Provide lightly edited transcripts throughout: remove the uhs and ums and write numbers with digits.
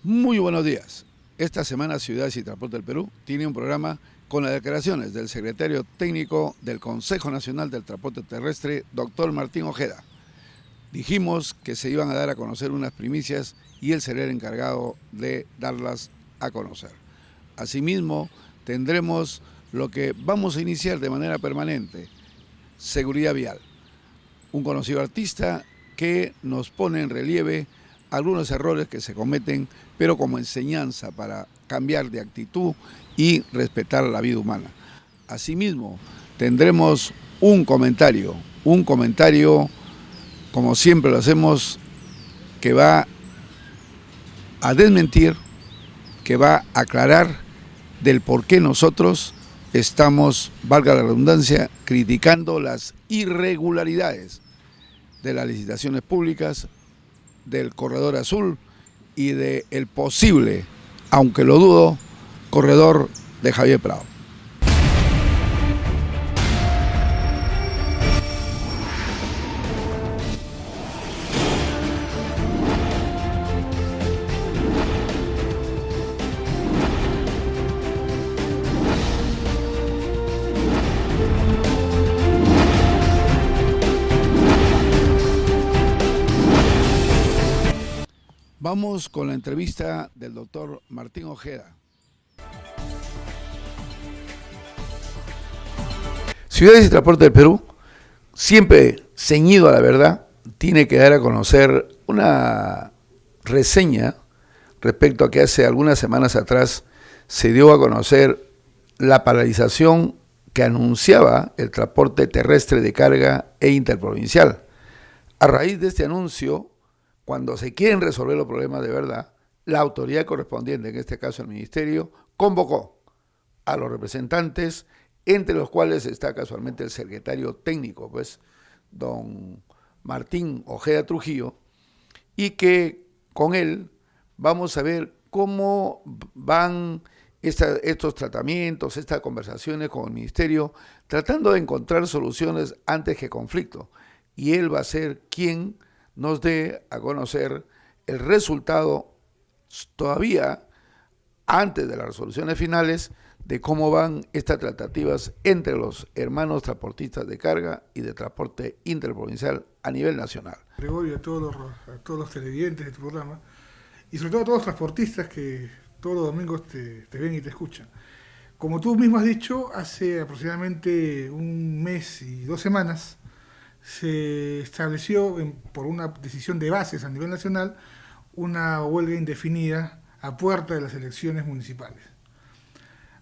Muy buenos días. Esta semana Ciudades y Transporte del Perú tiene un programa con las declaraciones del secretario técnico del Consejo Nacional del Transporte Terrestre, doctor Martín Ojeda. Dijimos que se iban a dar a conocer unas primicias y él será el encargado de darlas a conocer. Asimismo, tendremos lo que vamos a iniciar de manera permanente, seguridad vial. Un conocido artista que nos pone en relieve algunos errores que se cometen, pero como enseñanza para cambiar de actitud y respetar la vida humana. Asimismo, tendremos un comentario, como siempre lo hacemos, que va a desmentir, que va a aclarar del por qué nosotros estamos, valga la redundancia, criticando las irregularidades de las licitaciones públicas, del corredor azul y del posible, aunque lo dudo, corredor de Javier Prado. Vamos con la entrevista del doctor Martín Ojeda. Ciudades y Transporte del Perú, siempre ceñido a la verdad, tiene que dar a conocer una reseña respecto a que hace algunas semanas atrás se dio a conocer la paralización que anunciaba el transporte terrestre de carga e interprovincial. A raíz de este anuncio, cuando se quieren resolver los problemas de verdad, la autoridad correspondiente, en este caso el Ministerio, convocó a los representantes, entre los cuales está casualmente el secretario técnico, pues, don Martín Ojeda Trujillo, y que con él vamos a ver cómo van estos tratamientos, estas conversaciones con el Ministerio, tratando de encontrar soluciones antes que conflicto. Y él va a ser quien nos dé a conocer el resultado todavía antes de las resoluciones finales de cómo van estas tratativas entre los hermanos transportistas de carga y de transporte interprovincial a nivel nacional. Gregorio, a todos los televidentes de tu programa y sobre todo a todos los transportistas que todos los domingos te ven y te escuchan. Como tú mismo has dicho, hace aproximadamente un mes y 2 semanas se estableció, por una decisión de bases a nivel nacional, una huelga indefinida a puerta de las elecciones municipales.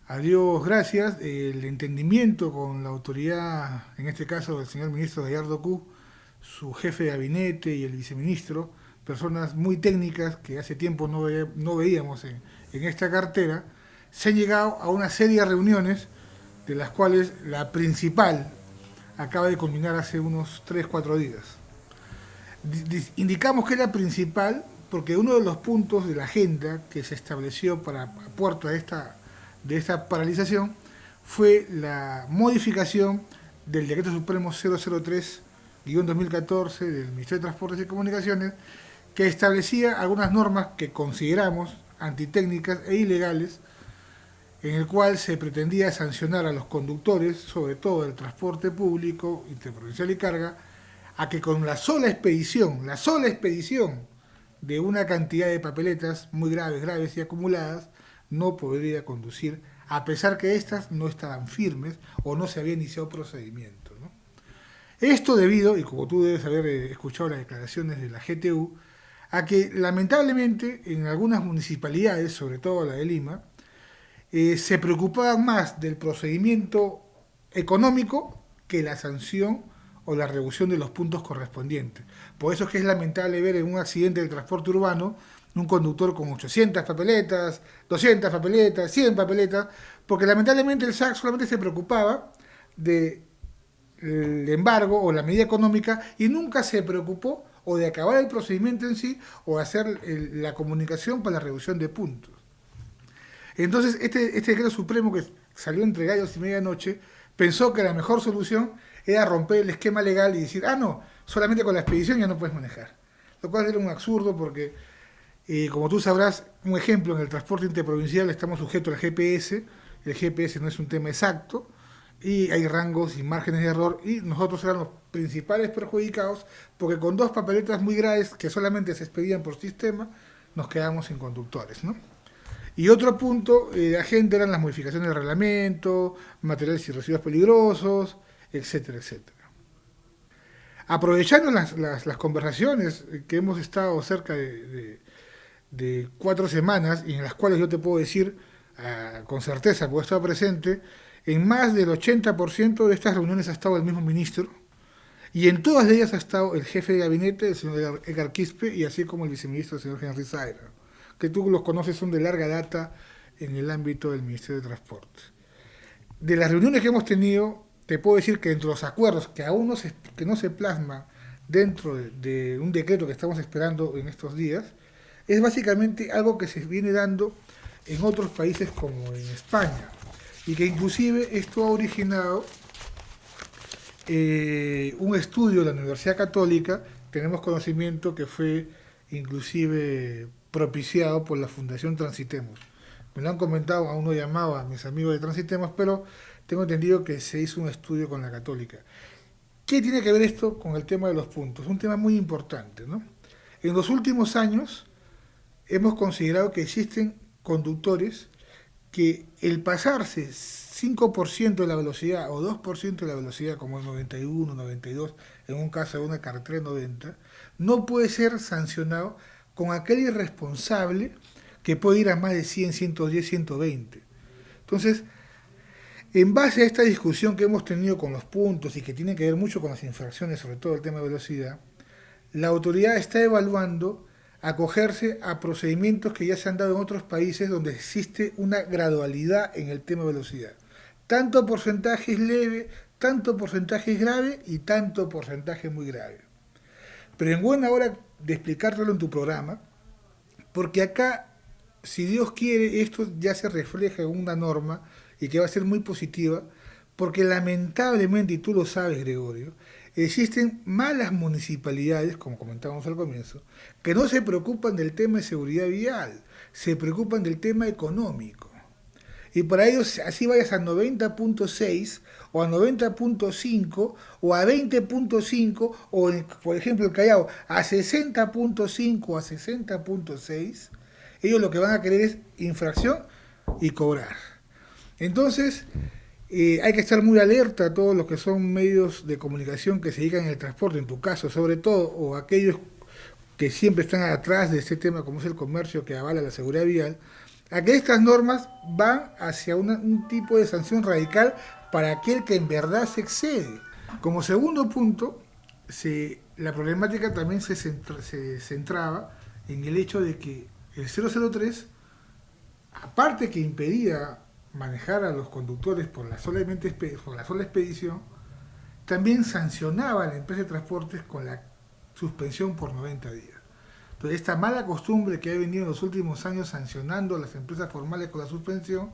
A Dios gracias, el entendimiento con la autoridad, en este caso el señor ministro Gallardo Cu, su jefe de gabinete y el viceministro, personas muy técnicas que hace tiempo no veíamos en esta cartera, se han llegado a una serie de reuniones, de las cuales la principal acaba de culminar hace unos 3-4 días. Indicamos que era principal porque uno de los puntos de la agenda que se estableció para puerta de esta paralización fue la modificación del Decreto Supremo 003-2014 del Ministerio de Transportes y Comunicaciones, que establecía algunas normas que consideramos antitécnicas e ilegales, en el cual se pretendía sancionar a los conductores, sobre todo del transporte público, interprovincial y carga, a que con la sola expedición de una cantidad de papeletas muy graves y acumuladas, no podría conducir, a pesar que éstas no estaban firmes o no se había iniciado procedimiento, ¿no? Esto debido, y como tú debes haber escuchado las declaraciones de la GTU, a que lamentablemente en algunas municipalidades, sobre todo la de Lima, se preocupaban más del procedimiento económico que la sanción o la reducción de los puntos correspondientes. Por eso es que es lamentable ver en un accidente del transporte urbano un conductor con 800 papeletas, 200 papeletas, 100 papeletas, porque lamentablemente el SAC solamente se preocupaba del embargo o la medida económica y nunca se preocupó o de acabar el procedimiento en sí o hacer la comunicación para la reducción de puntos. Entonces, este decreto supremo que salió entre gallos y medianoche pensó que la mejor solución era romper el esquema legal y decir, no, solamente con la expedición ya no puedes manejar. Lo cual era un absurdo porque Como tú sabrás, un ejemplo, en el transporte interprovincial estamos sujetos al GPS, el GPS no es un tema exacto, y hay rangos y márgenes de error, y nosotros éramos los principales perjudicados, porque con dos papeletas muy graves que solamente se expedían por sistema, nos quedamos sin conductores, ¿no? Y otro punto de agenda eran las modificaciones del reglamento, materiales y residuos peligrosos, etcétera, etcétera. Aprovechando las conversaciones que hemos estado cerca de 4 semanas, y en las cuales yo te puedo decir con certeza, porque he estado presente, en más del 80% de estas reuniones ha estado el mismo ministro, y en todas ellas ha estado el jefe de gabinete, el señor Edgar Quispe, y así como el viceministro, el señor Henry Zaira, que tú los conoces, son de larga data en el ámbito del Ministerio de Transporte. De las reuniones que hemos tenido, te puedo decir que entre los acuerdos que aún no se plasman dentro de un decreto que estamos esperando en estos días, es básicamente algo que se viene dando en otros países como en España, y que inclusive esto ha originado un estudio de la Universidad Católica, tenemos conocimiento que fue inclusive propiciado por la Fundación Transitemos. Me lo han comentado, aún no llamaba a mis amigos de Transitemos, pero tengo entendido que se hizo un estudio con la Católica. ¿Qué tiene que ver esto con el tema de los puntos? Un tema muy importante, ¿no? En los últimos años hemos considerado que existen conductores que el pasarse 5% de la velocidad o 2% de la velocidad, como el 91, 92, en un caso de una carretera 90, no puede ser sancionado con aquel irresponsable que puede ir a más de 100, 110, 120. Entonces, en base a esta discusión que hemos tenido con los puntos y que tiene que ver mucho con las infracciones, sobre todo el tema de velocidad, la autoridad está evaluando acogerse a procedimientos que ya se han dado en otros países donde existe una gradualidad en el tema de velocidad. Tanto porcentaje es leve, tanto porcentaje es grave y tanto porcentaje es muy grave. Pero en buena hora de explicártelo en tu programa, porque acá, si Dios quiere, esto ya se refleja en una norma y que va a ser muy positiva, porque lamentablemente, y tú lo sabes, Gregorio, existen malas municipalidades, como comentábamos al comienzo, que no se preocupan del tema de seguridad vial, se preocupan del tema económico. Y para ellos, así vayas a 90.6 o a 90.5 o a 20.5 o, por ejemplo, el Callao, a 60.5 o a 60.6, ellos lo que van a querer es infracción y cobrar. Entonces, hay que estar muy alerta a todos los que son medios de comunicación que se dedican al transporte, en tu caso sobre todo, o aquellos que siempre están atrás de este tema, como es el comercio que avala la seguridad vial, a que estas normas van hacia un tipo de sanción radical para aquel que en verdad se excede. Como segundo punto, la problemática también se centraba en el hecho de que el 003, aparte que impedía manejar a los conductores por la sola expedición, también sancionaba a la empresa de transportes con la suspensión por 90 días. Entonces, esta mala costumbre que ha venido en los últimos años sancionando a las empresas formales con la suspensión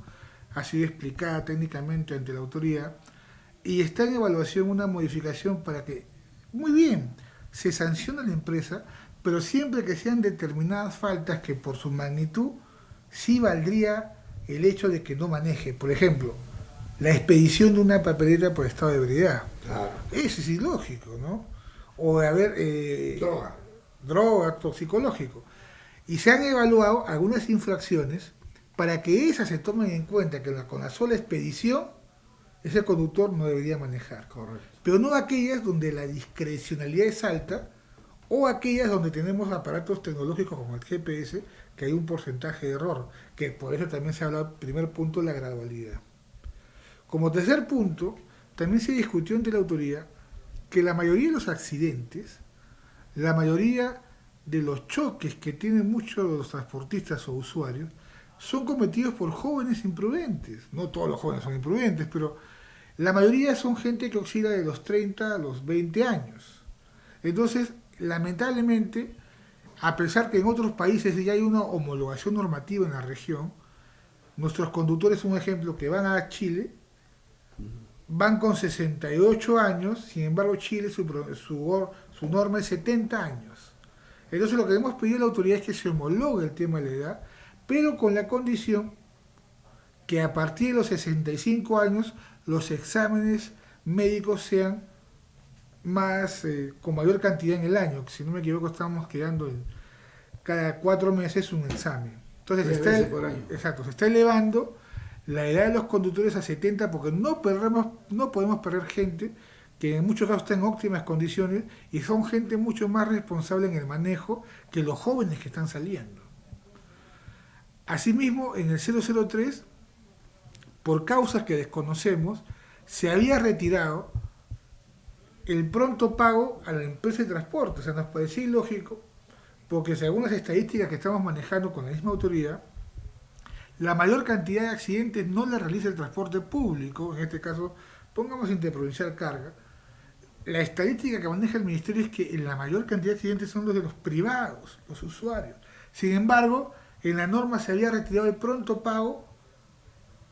ha sido explicada técnicamente ante la autoridad y está en evaluación una modificación para que, muy bien, se sancione a la empresa, pero siempre que sean determinadas faltas que por su magnitud sí valdría el hecho de que no maneje. Por ejemplo, la expedición de una papeleta por estado de ebriedad. Claro. Eso es ilógico, ¿no? O de haber droga, toxicológico. Y se han evaluado algunas infracciones para que esas se tomen en cuenta que con la sola expedición ese conductor no debería manejar. Correcto. Pero no aquellas donde la discrecionalidad es alta o aquellas donde tenemos aparatos tecnológicos como el GPS, que hay un porcentaje de error, que por eso también se ha hablado, primer punto, la gradualidad. Como tercer punto, también se discutió entre la autoridad que la mayoría de los accidentes, la mayoría de los choques que tienen muchos de los transportistas o usuarios, son cometidos por jóvenes imprudentes. No todos los jóvenes son imprudentes, pero la mayoría son gente que oscila de los 30 a los 20 años. Entonces, lamentablemente, a pesar que en otros países ya hay una homologación normativa en la región, nuestros conductores, un ejemplo, que van a Chile, van con 68 años, sin embargo Chile su norma es 70 años. Entonces lo que hemos pedido a la autoridad es que se homologue el tema de la edad, pero con la condición que a partir de los 65 años los exámenes médicos sean más con mayor cantidad en el año. Si no me equivoco, estamos quedando en cada 4 meses un examen. Entonces exacto, se está elevando la edad de los conductores a 70 porque no podemos perder gente que en muchos casos está en óptimas condiciones y son gente mucho más responsable en el manejo que los jóvenes que están saliendo. Asimismo, en el 003, por causas que desconocemos, se había retirado el pronto pago a la empresa de transporte. O sea, nos parecía ilógico, porque según las estadísticas que estamos manejando con la misma autoridad, la mayor cantidad de accidentes no la realiza el transporte público, en este caso, pongamos interprovincial carga. La estadística que maneja el ministerio es que la mayor cantidad de accidentes son los de los privados, los usuarios. Sin embargo, en la norma se había retirado el pronto pago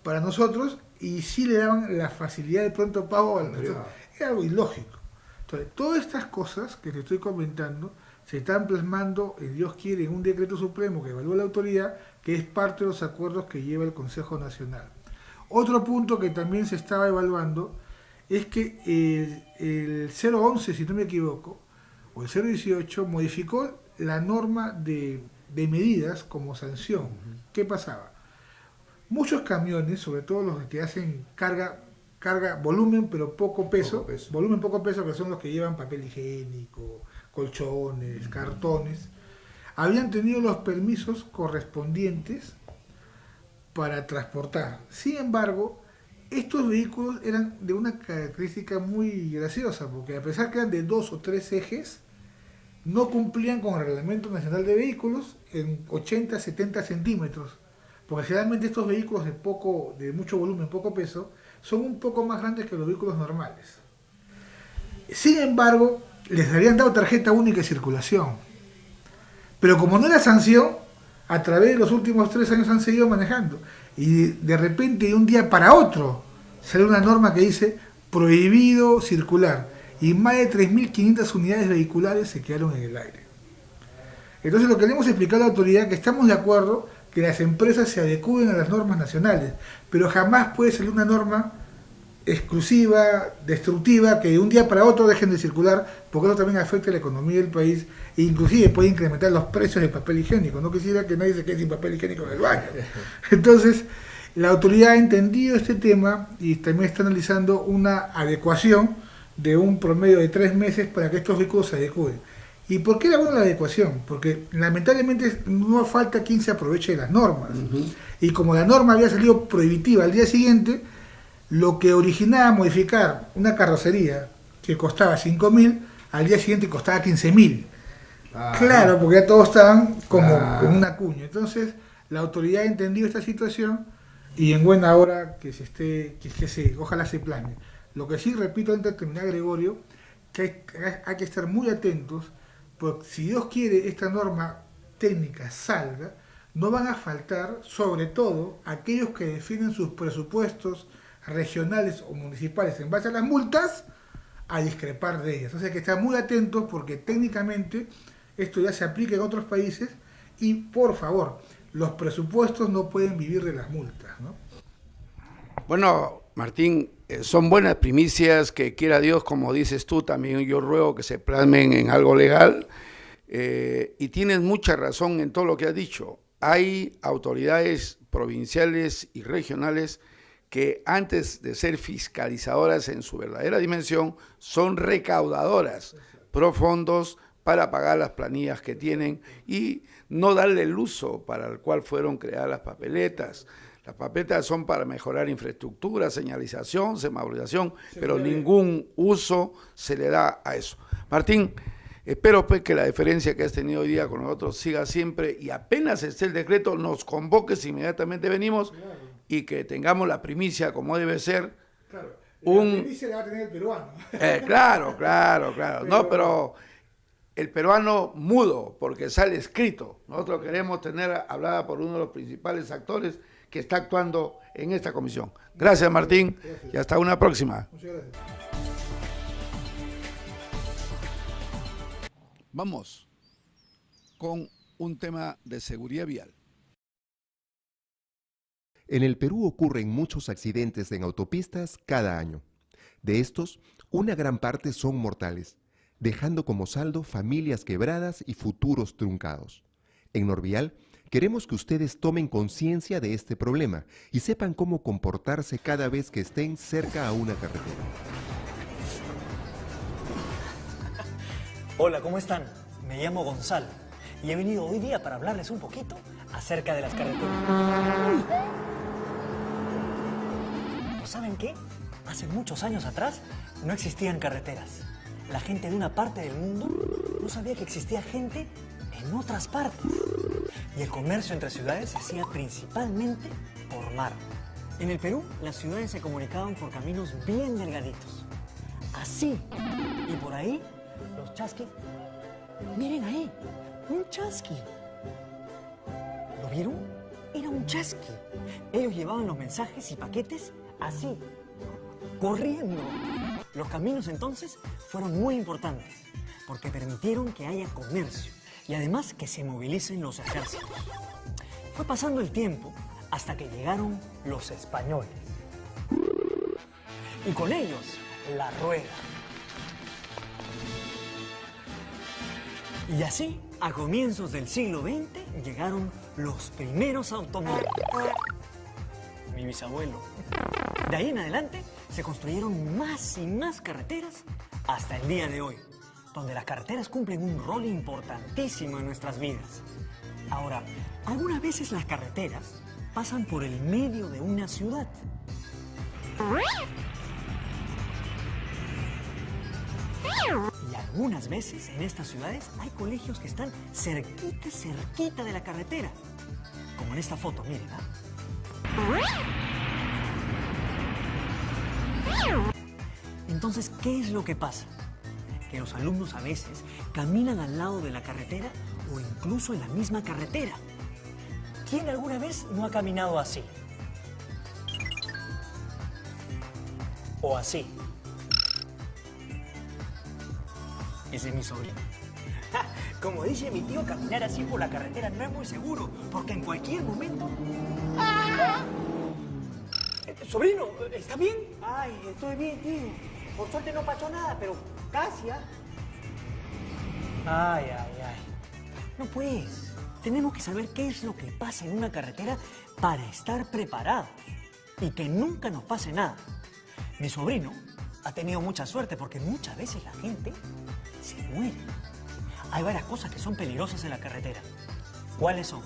para nosotros y sí le daban la facilidad de pronto pago al privado. Era algo ilógico. Entonces, todas estas cosas que te estoy comentando se están plasmando, Dios quiere, en un decreto supremo que evalúa la autoridad, que es parte de los acuerdos que lleva el Consejo Nacional. Otro punto que también se estaba evaluando es que el 011, si no me equivoco, o el 018, modificó la norma de medidas como sanción. ¿Qué pasaba? Muchos camiones, sobre todo los que hacen carga volumen pero poco peso, volumen poco peso, que son los que llevan papel higiénico, colchones, cartones, habían tenido los permisos correspondientes para transportar. Sin embargo, estos vehículos eran de una característica muy graciosa, porque a pesar que eran de 2 o 3 ejes, no cumplían con el Reglamento Nacional de Vehículos en 80-70 centímetros, porque generalmente estos vehículos de mucho volumen, poco peso, son un poco más grandes que los vehículos normales. Sin embargo, les habían dado tarjeta única de circulación, pero como no era sanción, a través de los últimos 3 años han seguido manejando, y de repente de un día para otro sale una norma que dice prohibido circular, y más de 3.500 unidades vehiculares se quedaron en el aire. Entonces lo que le hemos explicado a la autoridad es que estamos de acuerdo que las empresas se adecúen a las normas nacionales, pero jamás puede salir una norma exclusiva, destructiva, que de un día para otro dejen de circular, porque eso también afecta a la economía del país e inclusive puede incrementar los precios del papel higiénico. No quisiera que nadie se quede sin papel higiénico en el baño. Entonces, la autoridad ha entendido este tema y también está analizando una adecuación de un promedio de 3 meses para que estos vehículos se adecúen. ¿Y por qué era buena la adecuación? Porque lamentablemente no falta quien se aproveche de las normas. Y como la norma había salido prohibitiva al día siguiente, lo que originaba modificar una carrocería que costaba 5.000, al día siguiente costaba 15.000. Claro, porque ya todos estaban como en una cuña. Entonces, la autoridad ha entendido esta situación y en buena hora ojalá se plasme. Lo que sí, repito antes de terminar, Gregorio, que hay que estar muy atentos, porque si Dios quiere esta norma técnica salga, no van a faltar, sobre todo, aquellos que definen sus presupuestos regionales o municipales en base a las multas, a discrepar de ellas. O sea, hay que estar muy atentos porque técnicamente esto ya se aplica en otros países y, por favor, los presupuestos no pueden vivir de las multas, ¿no? Bueno, Martín, son buenas primicias que quiera Dios, como dices tú, también yo ruego que se plasmen en algo legal y tienes mucha razón en todo lo que has dicho. Hay autoridades provinciales y regionales que antes de ser fiscalizadoras en su verdadera dimensión, son recaudadoras pro fondos para pagar las planillas que tienen y no darle el uso para el cual fueron creadas las papeletas. Las papeletas son para mejorar infraestructura, señalización, semaforización, pero ningún uso se le da a eso. Martín, espero pues que la diferencia que has tenido hoy día con nosotros siga siempre y apenas esté el decreto nos convoques, inmediatamente venimos y que tengamos la primicia como debe ser. Claro, la primicia la va a tener el peruano. Claro. No, pero el peruano mudo, porque sale escrito. Nosotros queremos tener hablada por uno de los principales actores que está actuando en esta comisión. Gracias, Martín, y hasta una próxima. Muchas gracias. Vamos. con un tema de seguridad vial. En el Perú ocurren muchos accidentes en autopistas cada año. De estos, una gran parte son mortales, dejando como saldo familias quebradas y futuros truncados. En Norvial, queremos que ustedes tomen conciencia de este problema y sepan cómo comportarse cada vez que estén cerca a una carretera. Hola, ¿cómo están? Me llamo Gonzalo y he venido hoy día para hablarles un poquito acerca de las carreteras. ¿No saben qué? Hace muchos años atrás no existían carreteras. La gente de una parte del mundo no sabía que existía gente en otras partes. Y el comercio entre ciudades se hacía principalmente por mar. En el Perú, las ciudades se comunicaban por caminos bien delgaditos. Así. Y por ahí, los chasquis. Miren ahí, un chasqui. ¿Lo vieron? Era un chasqui. Ellos llevaban los mensajes y paquetes así, corriendo. Los caminos entonces fueron muy importantes porque permitieron que haya comercio y además que se movilicen los ejércitos. Fue pasando el tiempo hasta que llegaron los españoles. Y con ellos, la rueda. Y así, a comienzos del siglo XX, llegaron los primeros automóviles. Mi bisabuelo. De ahí en adelante, se construyeron más y más carreteras hasta el día de hoy, donde las carreteras cumplen un rol importantísimo en nuestras vidas. Ahora, algunas veces las carreteras pasan por el medio de una ciudad. Y algunas veces en estas ciudades hay colegios que están cerquita de la carretera. Como en esta foto, miren, ¿ah? Entonces, ¿qué es lo que pasa? Que los alumnos a veces caminan al lado de la carretera o incluso en la misma carretera. ¿Quién alguna vez no ha caminado así? O así. Ese es mi sobrino. Como dice mi tío, caminar así por la carretera no es muy seguro, porque en cualquier momento... Sobrino, ¿está bien? Ay, estoy bien, tío. Por suerte no pasó nada, pero casi, ¿ah? Ay. No pues, tenemos que saber qué es lo que pasa en una carretera para estar preparados y que nunca nos pase nada. Mi sobrino ha tenido mucha suerte porque muchas veces la gente se muere. Hay varias cosas que son peligrosas en la carretera. ¿Cuáles son?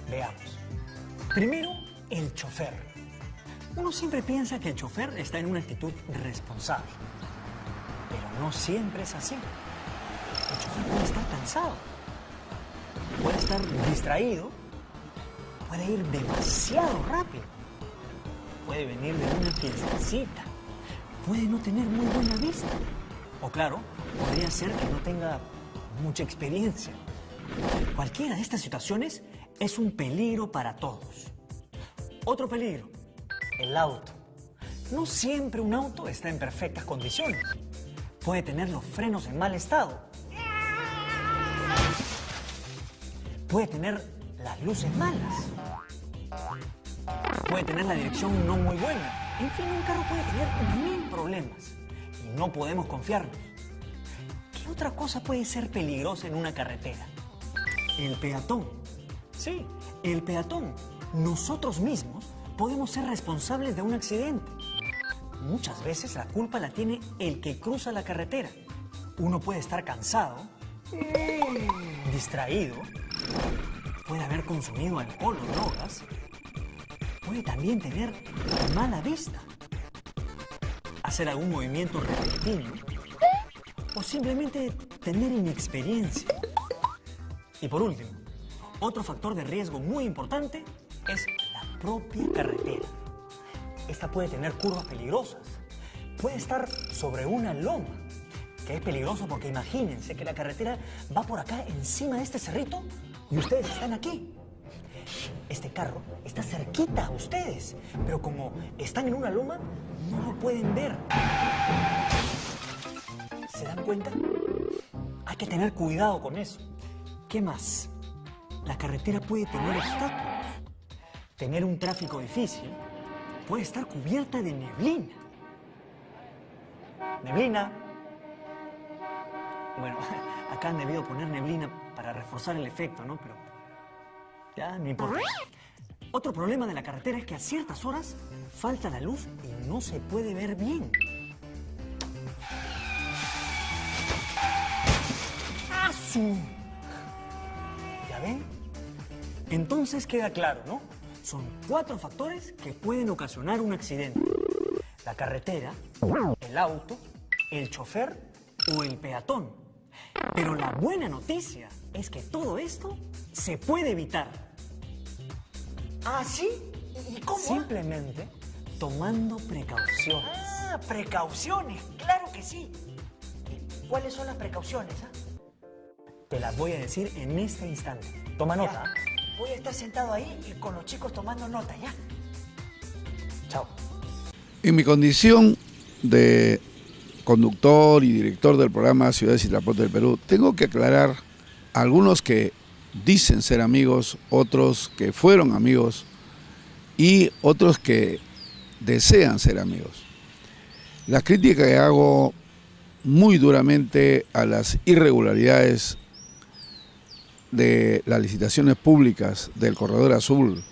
Veamos. Primero, el chofer. Uno siempre piensa que el chofer está en una actitud responsable, pero no siempre es así. El chofer puede estar cansado, puede estar distraído, puede ir demasiado rápido, puede venir de una fiestecita, puede no tener muy buena vista, o claro, podría ser que no tenga mucha experiencia. Cualquiera de estas situaciones es un peligro para todos. Otro peligro. El auto. No siempre un auto está en perfectas condiciones. Puede tener los frenos en mal estado. Puede tener las luces malas. Puede tener la dirección no muy buena. En fin, un carro puede tener 1000 problemas. Y no podemos confiarnos. ¿Qué otra cosa puede ser peligrosa en una carretera? El peatón. Sí, el peatón. Nosotros mismos podemos ser responsables de un accidente. Muchas veces la culpa la tiene el que cruza la carretera. Uno puede estar cansado, distraído, puede haber consumido alcohol o drogas, puede también tener mala vista, hacer algún movimiento repentino o simplemente tener inexperiencia. Y por último, otro factor de riesgo muy importante es la propia carretera. Esta puede tener curvas peligrosas, puede estar sobre una loma, que es peligroso porque imagínense que la carretera va por acá encima de este cerrito y ustedes están aquí. Este carro está cerquita a ustedes, pero como están en una loma, no lo pueden ver. ¿Se dan cuenta? Hay que tener cuidado con eso. ¿Qué más? La carretera puede tener obstáculos, tener un tráfico difícil, puede estar cubierta de neblina. ¿Neblina? Bueno, acá han debido poner neblina para reforzar el efecto, ¿no? Pero ya no importa. Otro problema de la carretera es que a ciertas horas falta la luz y no se puede ver bien. ¡Asu! ¿Ya ven? Entonces queda claro, ¿no? Son 4 factores que pueden ocasionar un accidente. La carretera, el auto, el chofer o el peatón. Pero la buena noticia es que todo esto se puede evitar. ¿Ah, sí? ¿Y cómo? Simplemente tomando precauciones. Ah, precauciones, claro que sí. ¿Y cuáles son las precauciones? Te las voy a decir en este instante. Toma nota. Ya. Voy a estar sentado ahí y con los chicos tomando nota, ¿ya? Chao. En mi condición de conductor y director del programa Ciudades y Transporte del Perú, tengo que aclarar a algunos que dicen ser amigos, otros que fueron amigos y otros que desean ser amigos. Las críticas que hago muy duramente a las irregularidades de las licitaciones públicas del Corredor Azul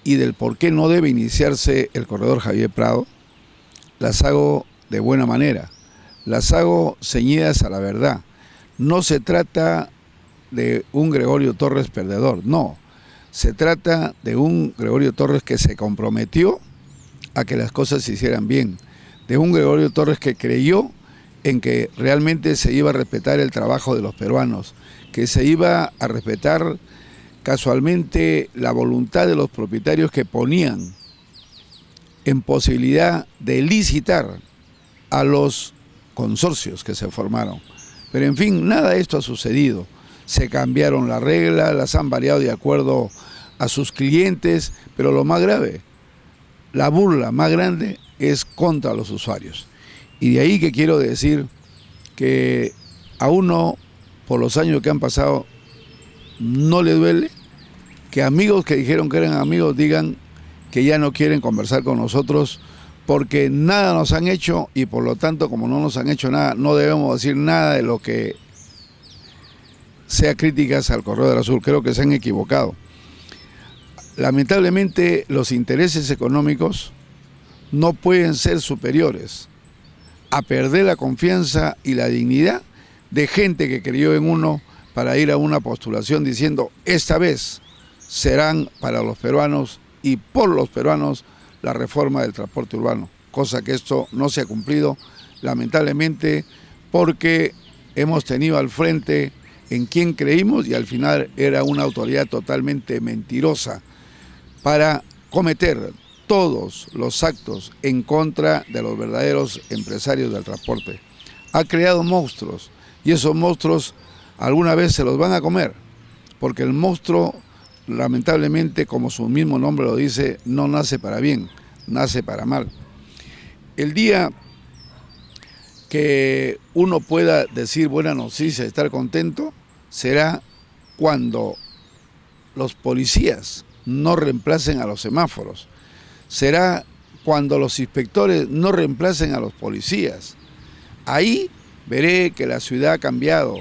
y del por qué no debe iniciarse el Corredor Javier Prado, las hago de buena manera, las hago ceñidas a la verdad. No se trata de un Gregorio Torres perdedor, no, se trata de un Gregorio Torres que se comprometió a que las cosas se hicieran bien, de un Gregorio Torres que creyó en que realmente se iba a respetar el trabajo de los peruanos, que se iba a respetar casualmente la voluntad de los propietarios que ponían en posibilidad de licitar a los consorcios que se formaron. Pero en fin, nada de esto ha sucedido. Se cambiaron las reglas, las han variado de acuerdo a sus clientes, pero lo más grave, la burla más grande es contra los usuarios. Y de ahí que quiero decir que a uno, por los años que han pasado, no le duele que amigos que dijeron que eran amigos digan que ya no quieren conversar con nosotros porque nada nos han hecho y por lo tanto, como no nos han hecho nada, no debemos decir nada de lo que sea críticas al Corredor Azul. Creo que se han equivocado. Lamentablemente, los intereses económicos no pueden ser superiores a perder la confianza y la dignidad de gente que creyó en uno para ir a una postulación diciendo esta vez serán para los peruanos y por los peruanos la reforma del transporte urbano, cosa que esto no se ha cumplido lamentablemente porque hemos tenido al frente en quien creímos y al final era una autoridad totalmente mentirosa para cometer todos los actos en contra de los verdaderos empresarios del transporte. Ha creado monstruos y esos monstruos alguna vez se los van a comer, porque el monstruo, lamentablemente, como su mismo nombre lo dice, no nace para bien, nace para mal. El día que uno pueda decir buena noticia, estar contento, será cuando los policías no reemplacen a los semáforos. Será cuando los inspectores no reemplacen a los policías. Ahí veré que la ciudad ha cambiado,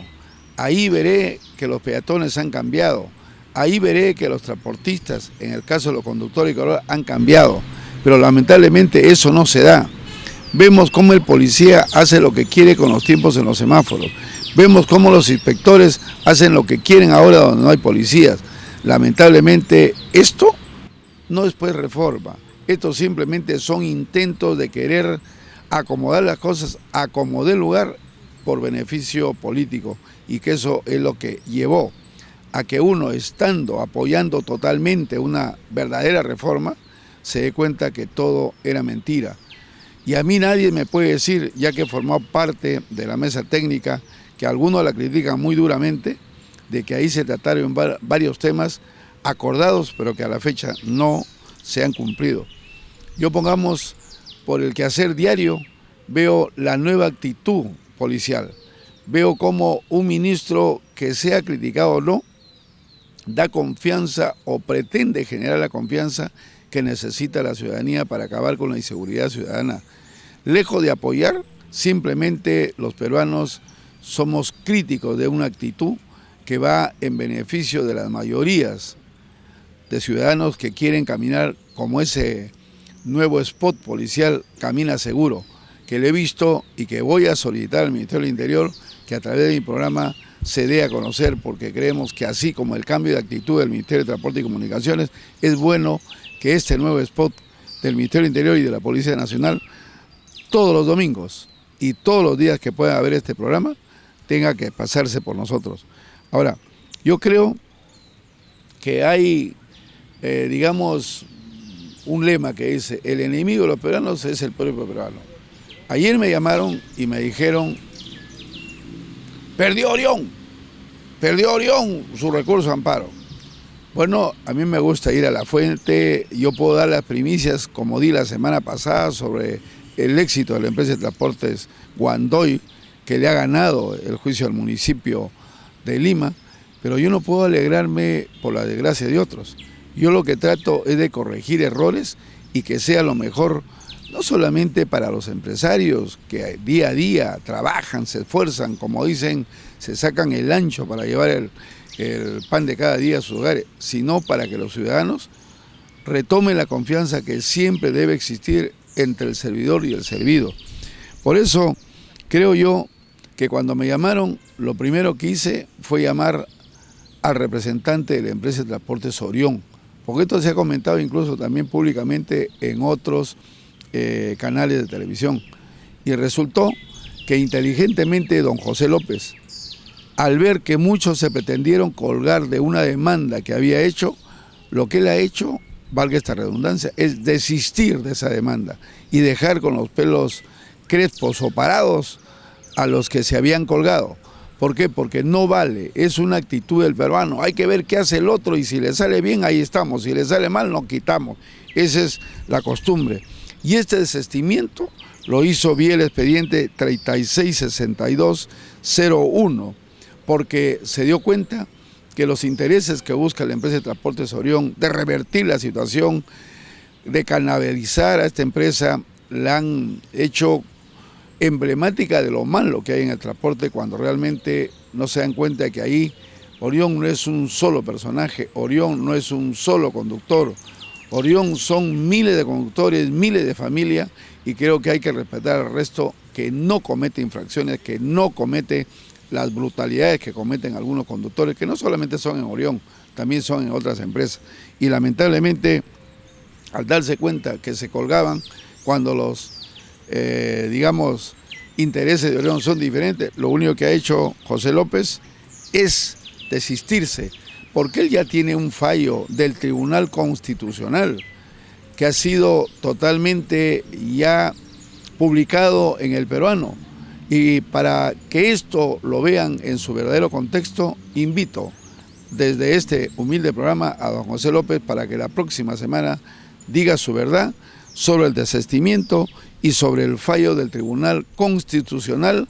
ahí veré que los peatones han cambiado, ahí veré que los transportistas, en el caso de los conductores y corredores, han cambiado, pero lamentablemente eso no se da. Vemos cómo el policía hace lo que quiere con los tiempos en los semáforos, vemos cómo los inspectores hacen lo que quieren ahora donde no hay policías. Lamentablemente esto no es pues reforma. Estos simplemente son intentos de querer acomodar las cosas a como dé lugar por beneficio político y que eso es lo que llevó a que uno, estando apoyando totalmente una verdadera reforma, se dé cuenta que todo era mentira. Y a mí nadie me puede decir, ya que he formado parte de la mesa técnica, que algunos la critican muy duramente, de que ahí se trataron varios temas acordados, pero que a la fecha no se han cumplido. Yo, pongamos, por el quehacer diario, veo la nueva actitud policial, veo como un ministro, que sea criticado o no, da confianza o pretende generar la confianza que necesita la ciudadanía para acabar con la inseguridad ciudadana. Lejos de apoyar, simplemente los peruanos somos críticos de una actitud que va en beneficio de las mayorías de ciudadanos que quieren caminar como ese nuevo spot policial Camina Seguro, que le he visto y que voy a solicitar al Ministerio del Interior que a través de mi programa se dé a conocer, porque creemos que así como el cambio de actitud del Ministerio de Transporte y Comunicaciones, es bueno que este nuevo spot del Ministerio del Interior y de la Policía Nacional, todos los domingos y todos los días que pueda haber este programa, tenga que pasarse por nosotros. Ahora, yo creo que hay, digamos, un lema que dice: el enemigo de los peruanos es el propio peruano. Ayer me llamaron y me dijeron: perdió Orión su recurso de amparo. Bueno, a mí me gusta ir a la fuente, yo puedo dar las primicias como di la semana pasada sobre el éxito de la empresa de transportes Guandoy, que le ha ganado el juicio al municipio de Lima, pero yo no puedo alegrarme por la desgracia de otros. Yo lo que trato es de corregir errores y que sea lo mejor, no solamente para los empresarios que día a día trabajan, se esfuerzan, como dicen, se sacan el ancho para llevar el pan de cada día a sus hogares, sino para que los ciudadanos retomen la confianza que siempre debe existir entre el servidor y el servido. Por eso creo yo que cuando me llamaron, lo primero que hice fue llamar al representante de la empresa de transportes Orión, porque esto se ha comentado incluso también públicamente en otros canales de televisión, y resultó que inteligentemente don José López, al ver que muchos se pretendieron colgar de una demanda que había hecho, lo que él ha hecho, valga esta redundancia, es desistir de esa demanda y dejar con los pelos crespos o parados a los que se habían colgado. ¿Por qué? Porque no vale, es una actitud del peruano, hay que ver qué hace el otro y si le sale bien, ahí estamos, si le sale mal, nos quitamos. Esa es la costumbre. Y este desistimiento lo hizo vía el expediente 366201, porque se dio cuenta que los intereses que busca la empresa de transportes Orión de revertir la situación, de canalizar a esta empresa, la han hecho emblemática de lo malo que hay en el transporte, cuando realmente no se dan cuenta de que ahí Orión no es un solo personaje, Orión no es un solo conductor, Orión son miles de conductores, miles de familias, y creo que hay que respetar al resto que no comete infracciones, que no comete las brutalidades que cometen algunos conductores, que no solamente son en Orión, también son en otras empresas. Y lamentablemente, al darse cuenta que se colgaban cuando los, digamos, intereses de Orión son diferentes, lo único que ha hecho José López es desistirse, porque él ya tiene un fallo del Tribunal Constitucional que ha sido totalmente ya publicado en El Peruano. Y para que esto lo vean en su verdadero contexto, invito desde este humilde programa a don José López para que la próxima semana diga su verdad sobre el desistimiento y sobre el fallo del Tribunal Constitucional,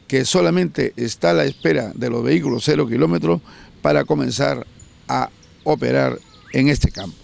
que solamente está a la espera de los vehículos 0 kilómetros para comenzar a operar en este campo.